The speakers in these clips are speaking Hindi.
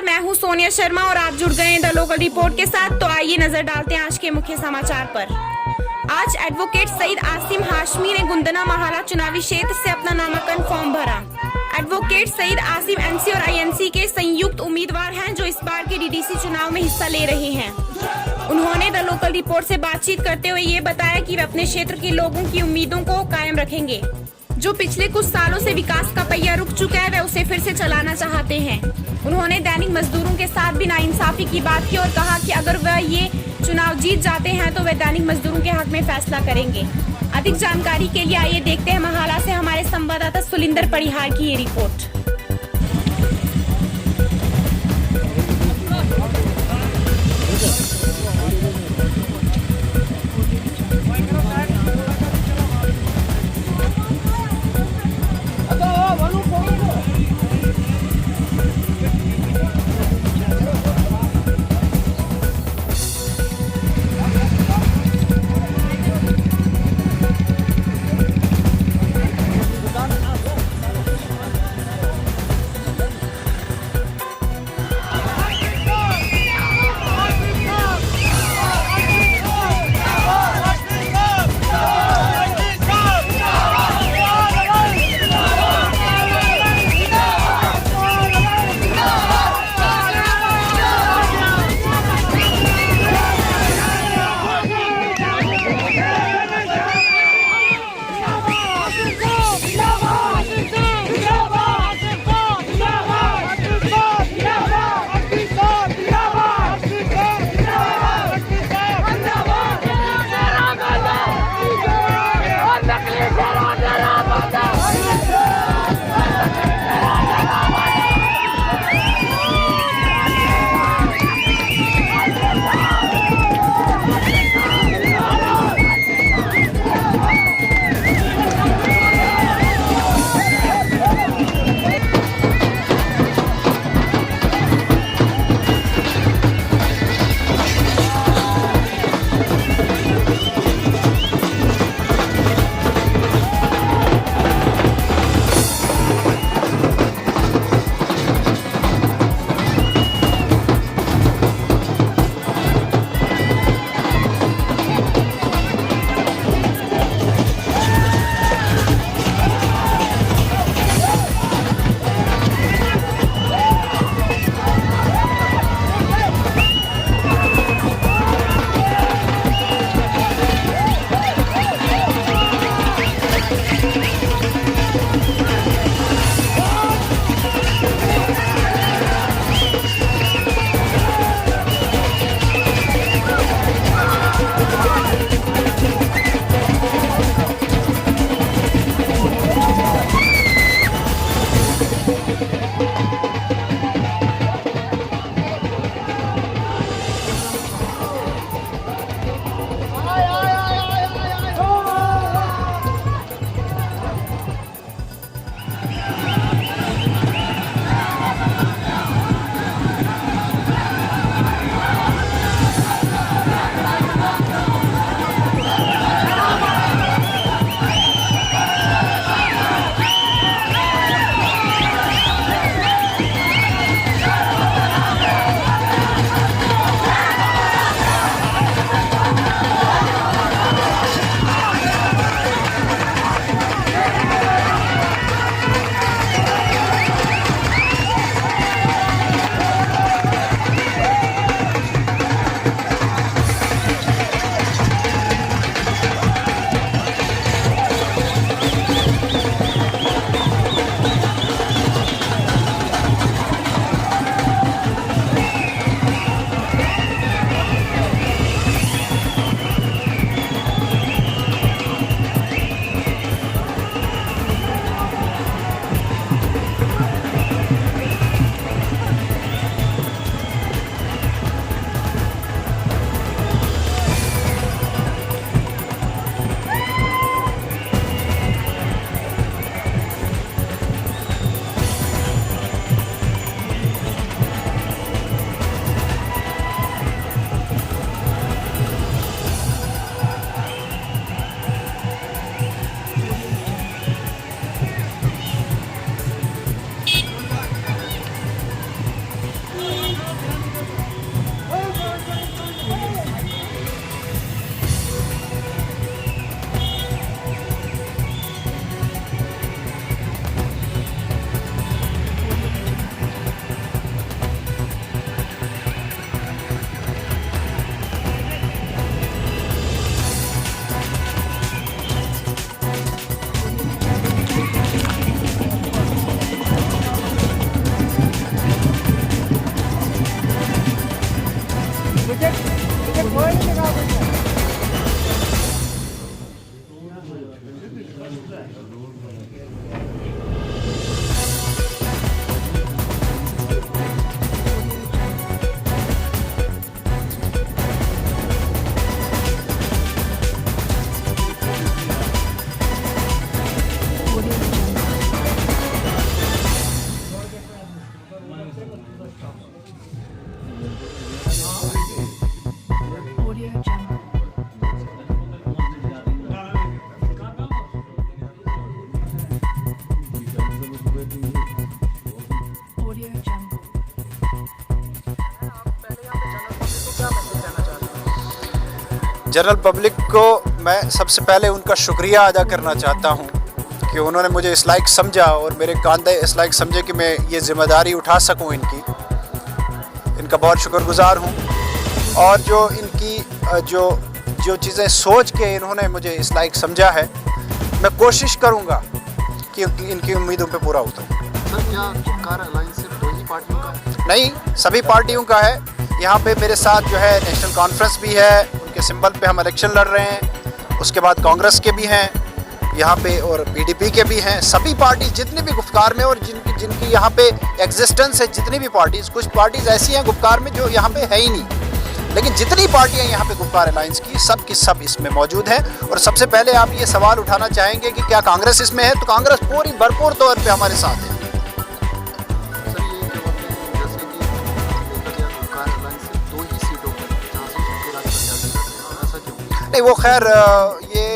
नमस्कार, मैं हूं सोनिया शर्मा और आप जुड़ गए हैं द लोकल रिपोर्ट के साथ। तो आइए नजर डालते हैं आज के मुख्य समाचार पर। आज एडवोकेट सईद आसिम हाशमी ने गुंदना महाला चुनावी क्षेत्र से अपना नामांकन फॉर्म भरा। एडवोकेट सईद आसिम एनसी और आईएनसी के संयुक्त उम्मीदवार हैं जो इस बार के डीडीसी चुनाव में हिस्सा ले रहे हैं। उन्होंने द लोकल रिपोर्ट से बातचीत करते हुए ये बताया कि वे अपने क्षेत्र के लोगों की उम्मीदों को कायम रखेंगे। जो पिछले कुछ सालों से विकास का पहिया रुक चुका है वे उसे फिर से चलाना चाहते हैं। उन्होंने दैनिक मजदूरों के साथ भी नाइंसाफी की बात की और कहा कि अगर वह ये चुनाव जीत जाते हैं तो वे दैनिक मजदूरों के हक में फैसला करेंगे। अधिक जानकारी के लिए आइए देखते हैं महाला से हमारे संवाददाता सुलिंदर परिहार की ये रिपोर्ट। जनरल पब्लिक को मैं सबसे पहले उनका शुक्रिया अदा करना चाहता हूँ कि उन्होंने मुझे इस लायक समझा और मेरे कंधे इस लायक समझे कि मैं ये ज़िम्मेदारी उठा सकूँ इनका बहुत शुक्रगुज़ार हूँ। और जो इनकी जो चीज़ें सोच के इन्होंने मुझे इस लायक समझा है, मैं कोशिश करूँगा कि इनकी उम्मीदों पे पूरा उतरूँ। सर, क्या गुपकार अलायंस सिर्फ दो ही पार्टियों का? नहीं, सभी पार्टियों का है। यहाँ पे मेरे साथ जो है नेशनल कॉन्फ्रेंस भी है, उनके सिंबल पे हम इलेक्शन लड़ रहे हैं। उसके बाद कांग्रेस के भी हैं यहाँ पे और पीडीपी के भी हैं। सभी पार्टी जितनी भी गुफ्कार में और जिनकी यहाँ पे एग्जिस्टेंस है, जितनी भी पार्टीज़, कुछ पार्टीज़ ऐसी हैं गुफ्कार में जो यहाँ पे है ही नहीं, लेकिन जितनी पार्टियां यहाँ पे गुफ्कार अलायंस की सब इसमें मौजूद हैं। और सबसे पहले आप ये सवाल उठाना चाहेंगे कि क्या कांग्रेस इसमें है, तो कांग्रेस पूरी भरपूर तौर पे हमारे साथ है। सर, ये जो जैसे कि गुपकार अलायंस सिर्फ दो ही सीटों पर जहाँ से शक्ति राज परिहार ऐसा क्यों? नहीं, वो खैर ये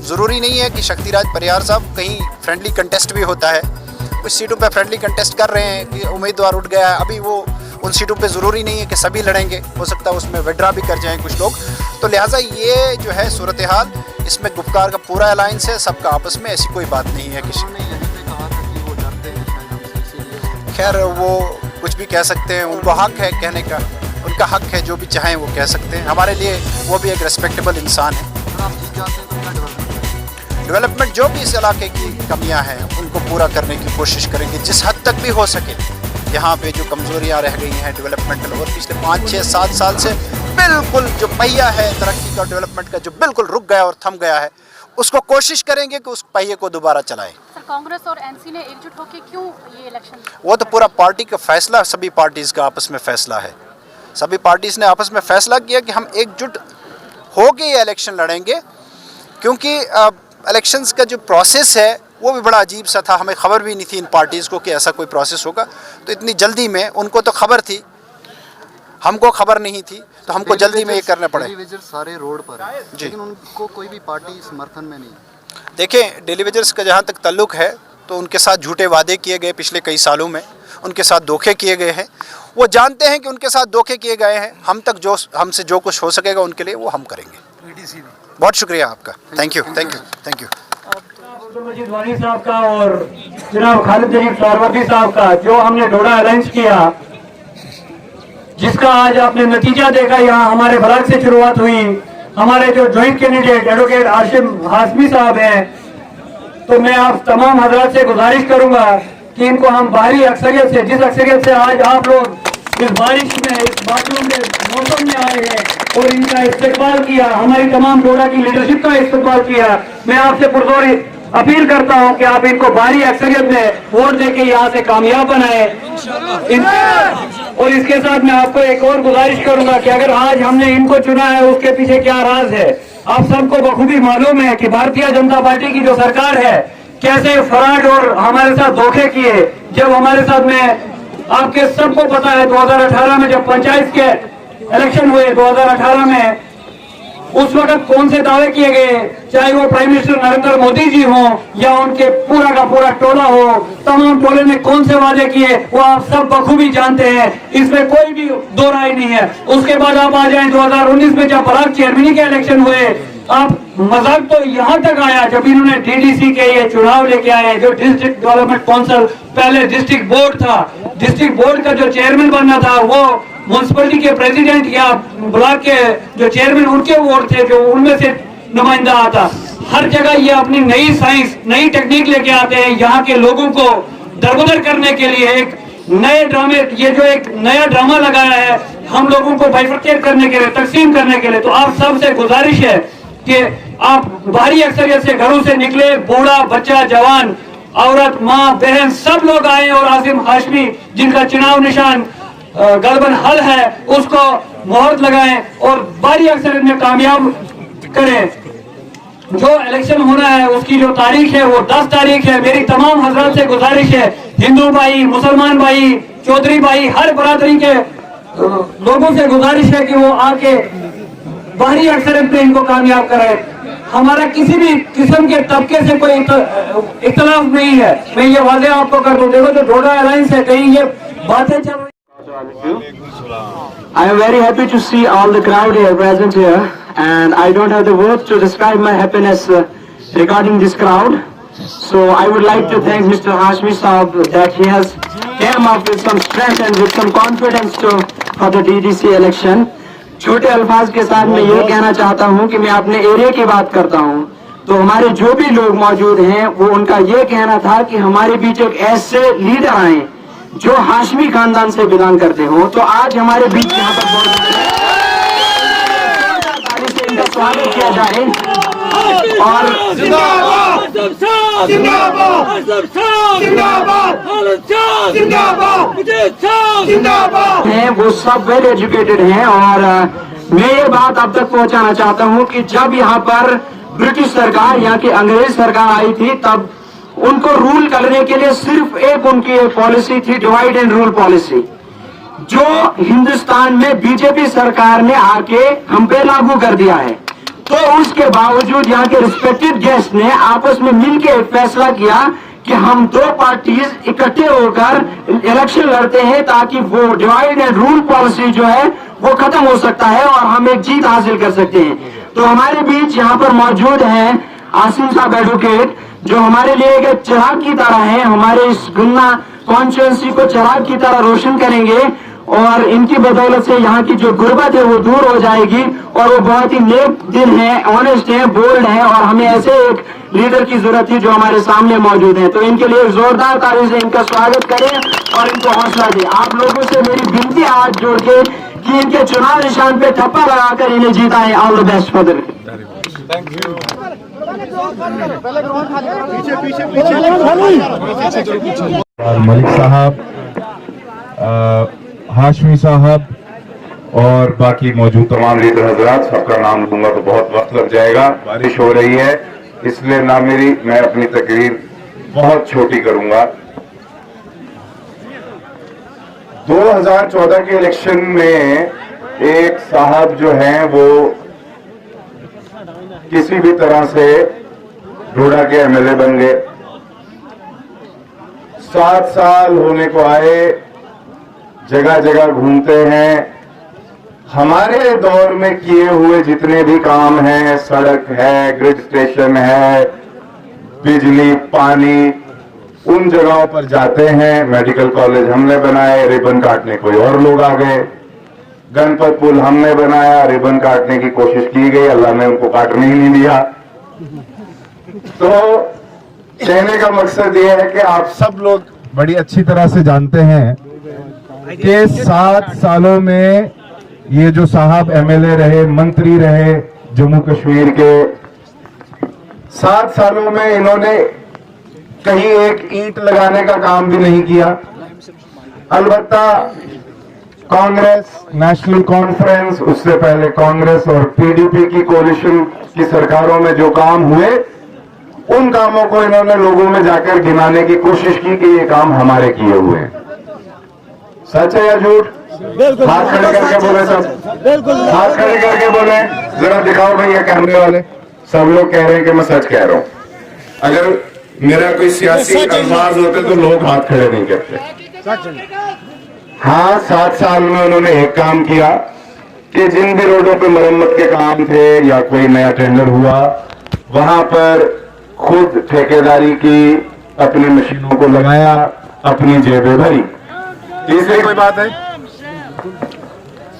ज़रूरी नहीं है कि शक्तिराज परिहार साहब, कहीं फ्रेंडली कंटेस्ट भी होता है। कुछ सीटों पे फ्रेंडली कंटेस्ट कर रहे हैं कि उम्मीदवार उठ गया है, अभी वो उन सीटों पे ज़रूरी नहीं है कि सभी लड़ेंगे, हो सकता है उसमें विड्रा भी कर जाएं कुछ लोग। तो लिहाजा ये जो है सूरत हाल, इसमें गुपकार का पूरा अलायंस है, सबका आपस में, ऐसी कोई बात नहीं है किसी। उन्होंने यहीं पे कहा था कि वो डरते हैं शायद हमसे, इसीलिए। खैर वो कुछ भी कह सकते हैं, उनको हक है कहने का, उनका हक है, जो भी चाहें वो कह सकते हैं। हमारे लिए वो भी एक रेस्पेक्टेबल इंसान है। सर, आप जीत जाते हैं तो क्या डेवलपमेंट जो भी इस इलाके की कमियां हैं उनको पूरा करने की कोशिश करेंगे जिस हद तक भी हो सके। यहाँ पे जो कमज़ोरियाँ रह गई हैं डेवलपमेंटल, और पिछले 5, 6, 7 साल से बिल्कुल जो पहिया है तरक्की का, डेवलपमेंट का, जो बिल्कुल रुक गया और थम गया है, उसको कोशिश करेंगे कि उस पहिए को दोबारा चलाएं। सर, कांग्रेस और एनसी ने एकजुट होकर क्यों ये इलेक्शन? वो तो पूरा पार्टी का फैसला, सभी पार्टीज़ का आपस में फ़ैसला है। सभी पार्टीज़ ने आपस में फ़ैसला किया कि हम एकजुट होकर ये इलेक्शन लड़ेंगे, क्योंकि इलेक्शंस का जो प्रोसेस है वो भी बड़ा अजीब सा था। हमें ख़बर भी नहीं थी इन पार्टीज़ को कि ऐसा कोई प्रोसेस होगा, तो इतनी जल्दी में, उनको तो खबर थी, हमको खबर नहीं थी, तो हमको जल्दी में ये करना पड़े। डेलीवेजर्स सारे रोड पर हैं, लेकिन उनको कोई भी पार्टी समर्थन में नहीं। देखें, डेलीवेजर्स का जहाँ तक ताल्लुक़ है तो उनके साथ झूठे वादे किए गए पिछले कई सालों में, उनके साथ धोखे किए गए हैं। वो जानते हैं कि उनके साथ धोखे किए गए हैं। हमसे जो कुछ हो सकेगा उनके लिए वो हम करेंगे। बहुत शुक्रिया आपका, thank you, thank you, thank you. Majid Wani साहब का और जनाब खालिद जलील सारवर्दी साहब का, जो हमने डोडा अलायंस किया, जिसका आज आपने नतीजा देखा। यहाँ हमारे ब्लॉक से शुरुआत हुई। हमारे जो joint candidate advocate Asim Hashmi साहब हैं, तो मैं आप तमाम हजरात से गुजारिश करूंगा कि इनको हम बाहरी अक्सरियत से, जिस अक्सरियत से आज आप लोग इस बारिश में, इस बादलों के मौसम में आए हैं और इनका इस्तेकबाल किया, हमारी तमाम डोडा की लीडरशिप का इस्तेकबाल किया, मैं आपसे पुरजोर अपील करता हूं कि आप इनको भारी अक्सरियत में वोट देके यहाँ से कामयाब बनाए। और इसके साथ मैं आपको एक और गुजारिश करूंगा कि अगर आज हमने इनको चुना है, उसके पीछे क्या राज है। आप सबको बखूबी मालूम है कि भारतीय जनता पार्टी की जो सरकार है, कैसे फ्रॉड और हमारे साथ धोखे किए। जब हमारे साथ में, आपके सबको पता है 2018 में जब पंचायत के इलेक्शन हुए 2018 में, उस वक्त कौन से दावे किए गए, चाहे वो प्राइम मिनिस्टर नरेंद्र मोदी जी हो या उनके पूरा का पूरा टोला हो, तमाम टोले ने कौन से वादे किए वो आप सब बखूबी जानते हैं, इसमें कोई भी दो राय नहीं है। उसके बाद आप आ जाएं 2019 में जब ब्लॉक चेयरमैन के इलेक्शन हुए, आप मजाक तो यहाँ तक आया जब इन्होंने डीडीसी के ये चुनाव लेके आए, जो डिस्ट्रिक्ट डेवलपमेंट काउंसिल पहले डिस्ट्रिक्ट बोर्ड था, डिस्ट्रिक्ट बोर्ड का जो चेयरमैन बनना था वो म्युनिसिपैलिटी के प्रेसिडेंट या ब्लॉक के जो चेयरमैन उनके वोट थे, जो उनमें से नुमाइंदा आता। हर जगह ये अपनी नई साइंस, नई टेक्निक लेके आते हैं यहाँ के लोगों को दरगुदर करने के लिए। एक नए ड्रामे, ये जो एक नया ड्रामा लगाया है हम लोगों को बाइफरकेट करने के लिए, तकसीम करने के लिए। तो आप सबसे गुजारिश है कि आप भारी अक्सरियत से घरों से निकले, बूढ़ा, बच्चा, जवान, औरत, माँ, बहन, सब लोग आए और आसिम हाशमी जिनका चुनाव निशान गलबन हल है उसको मोहर लगाएं और भारी अक्सरियत में कामयाब करें। जो इलेक्शन होना है उसकी जो तारीख है वो 10 तारीख है। मेरी तमाम हजरात से गुजारिश है, हिंदू भाई, मुसलमान भाई, चौधरी भाई, हर बरादरी के लोगों से गुजारिश है कि वो आके भारी अक्सरियत में इनको कामयाब करें। हमारा किसी भी किस्म के तबके से कोई इख्तलाफ नहीं है, मैं ये वादे आपको कर दूं। देखो जो डोडा अलायंस है, कहीं ये बातें चल रही। I am very happy to see all the crowd here present here and I don't have the words to describe my happiness regarding this crowd. So I would like to thank Mr. Hashmi Saab that he has came up with some strength and with some confidence for the DDC election. छोटे अल्फाज के साथ मैं ये कहना चाहता हूँ कि मैं अपने एरिया की बात करता हूँ, तो हमारे जो भी लोग मौजूद हैं वो उनका ये कहना था कि हमारे बीच एक ऐसे लीडर आए जो हाशमी खानदान से बिलोंग करते हो। तो आज हमारे बीच यहाँ पर बहुत से इनका स्वागत किया जाए और हैं वो सब वेल एजुकेटेड हैं। और मैं ये बात अब तक पहुंचाना चाहता हूं कि जब यहाँ पर ब्रिटिश सरकार, यहाँ की अंग्रेज सरकार आई थी, तब उनको रूल करने के लिए सिर्फ एक उनकी पॉलिसी थी, डिवाइड एंड रूल पॉलिसी, जो हिंदुस्तान में बीजेपी सरकार ने आके हम पे लागू कर दिया है। तो उसके बावजूद यहाँ के रिस्पेक्टेड गेस्ट ने आपस में मिलकर एक फैसला किया कि हम दो पार्टीज इकट्ठे होकर इलेक्शन लड़ते हैं ताकि वो डिवाइड एंड रूल पॉलिसी जो है वो खत्म हो सकता है और हम एक जीत हासिल कर सकते हैं। तो हमारे बीच यहाँ पर मौजूद हैं आसिम साहब एडवोकेट, जो हमारे लिए एक चिराग की तरह है, हमारे इस गुन्ना कॉन्स्टिट्यूएंसी को चिराग की तरह रोशन करेंगे और इनकी बदौलत से यहाँ की जो गुर्बत है वो दूर हो जाएगी। और वो बहुत ही नेक दिल है, ऑनेस्ट है, बोल्ड है और हमें ऐसे एक लीडर की जरूरत थी जो हमारे सामने मौजूद है। तो इनके लिए जोरदार ताली से इनका स्वागत करें और इनको हौसला दें। आप लोगों से मेरी विनती हाथ जोड़ के कि इनके चुनाव निशान पे ठप्पा लगाकर इन्हें जीता है। All the best for the Malik साहब, हाशमी साहब और बाकी मौजूद तमाम लीडर हजरात, सबका नाम लूंगा तो बहुत वक्त लग जाएगा। बारिश हो रही है इसलिए मैं अपनी तकरीर बहुत छोटी करूंगा। 2014 के इलेक्शन में एक साहब जो हैं वो किसी भी तरह से ढोड़ा के एमएलए बन गए। 7 साल होने को आए, जगह जगह घूमते हैं। हमारे दौर में किए हुए जितने भी काम हैं, सड़क है, ग्रिड स्टेशन है, बिजली, पानी, उन जगहों पर जाते हैं। मेडिकल कॉलेज हमने बनाए, रिबन काटने कोई और लोग आ गए। गणपत पुल हमने बनाया, रिबन काटने की कोशिश की गई, अल्लाह ने उनको काटने ही नहीं दिया। तो कहने का मकसद ये है कि आप सब लोग बड़ी अच्छी तरह से जानते हैं कि 7 सालों में ये जो साहब एमएलए रहे, मंत्री रहे जम्मू कश्मीर के, 7 सालों में इन्होंने कहीं एक ईंट लगाने का काम भी नहीं किया। अलबत्ता कांग्रेस, नेशनल कॉन्फ्रेंस, उससे पहले कांग्रेस और पीडीपी की कोalition की सरकारों में जो काम हुए, उन कामों को इन्होंने लोगों में जाकर गिनाने की कोशिश की कि ये काम हमारे किए हुए हैं। सच है या झूठ? हाथ खड़े करके बोले सब, हाथ खड़े करके बोले, जरा दिखाओ भैया कैमरे वाले। सब लोग कह रहे हैं कि मैं सच कह रहा हूं। अगर मेरा कोई सियासी अल्फाज होते तो लोग हाथ खड़े नहीं करते। हाँ, 7 साल में उन्होंने एक काम किया कि जिन भी रोडों पे मरम्मत के काम थे या कोई नया टेंडर हुआ, वहां पर खुद ठेकेदारी की, अपनी मशीनों को लगाया, अपनी जेबें भरी। तीसरी कोई बात है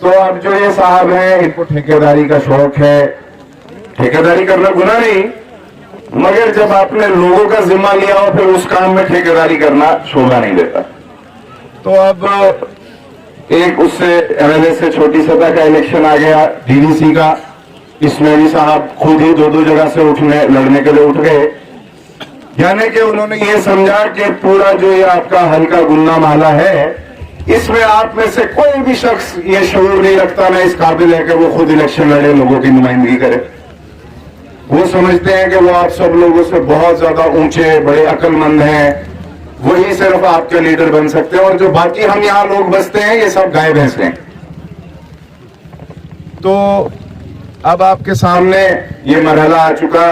तो अब जो ये साहब हैं, इनको ठेकेदारी का शौक है। ठेकेदारी करना गुनाह नहीं, मगर जब आपने लोगों का जिम्मा लिया हो फिर उस काम में ठेकेदारी करना शोभा नहीं देता। तो अब एक उससे एमएलए से छोटी सतह का इलेक्शन आ गया, डीडीसी का। इसमें भी साहब खुद ही 2-2 जगह से लड़ने के लिए उठ गए। यानी कि उन्होंने ये समझा कि पूरा जो ये आपका हल्का गुन्ना माला है, इसमें आप में से कोई भी शख्स ये शऊर नहीं रखता, ना इस काबिल है कि वो खुद इलेक्शन लड़े, लोगों की नुमाइंदगी करे। वो समझते हैं कि वो आप सब लोगों से बहुत ज्यादा ऊंचे, बड़े अक्लमंद हैं, वही सिर्फ आपके लीडर बन सकते हैं, और जो बाकी हम यहाँ लोग बसते हैं ये सब गाय भैंस हैं। तो अब आपके सामने ये मरहला आ चुका।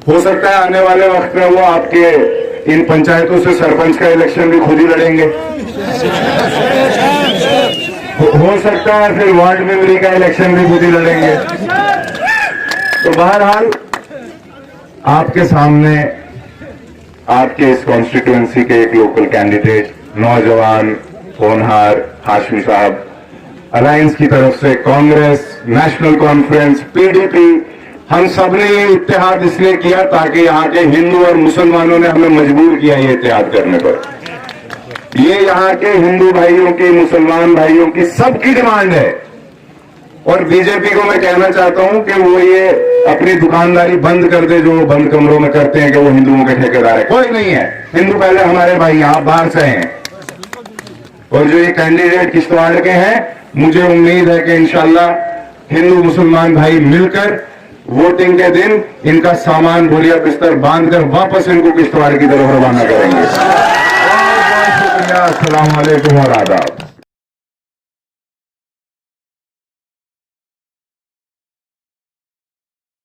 हो सकता है आने वाले वक्त में वो आपके इन पंचायतों से सरपंच का इलेक्शन भी खुद ही लड़ेंगे। हो सकता है फिर वार्ड मेंबरी का इलेक्शन भी खुद ही लड़ेंगे। तो बहरहाल आपके सामने आपके इस कॉन्स्टिट्यूएंसी के एक लोकल कैंडिडेट नौजवान होनहार हाशमी साहब, अलायंस की तरफ से कांग्रेस, नेशनल कॉन्फ्रेंस, पीडीपी, हम सब ने ये इत्तेहाद इसलिए किया ताकि यहाँ के हिंदू और मुसलमानों ने हमें मजबूर किया ये इत्तेहाद करने पर। ये यहाँ के हिंदू भाइयों की, मुसलमान भाइयों की सबकी डिमांड है। और बीजेपी को मैं कहना चाहता हूं कि वो ये अपनी दुकानदारी बंद कर दे जो वो बंद कमरों में करते हैं कि वो हिंदुओं के ठेकेदार है। कोई नहीं है, हिंदू पहले हमारे भाई यहाँ बाहर से हैं। और जो ये कैंडिडेट किश्तवाड़ के हैं, मुझे उम्मीद है कि इंशाल्लाह हिंदू मुसलमान भाई मिलकर वोटिंग के दिन इनका सामान बोरिया बिस्तर बांधकर वापस इनको किश्तवाड़ की तरफ रवाना करेंगे। बहुत बहुत शुक्रिया। अस्सलाम वालेकुम और आदाब।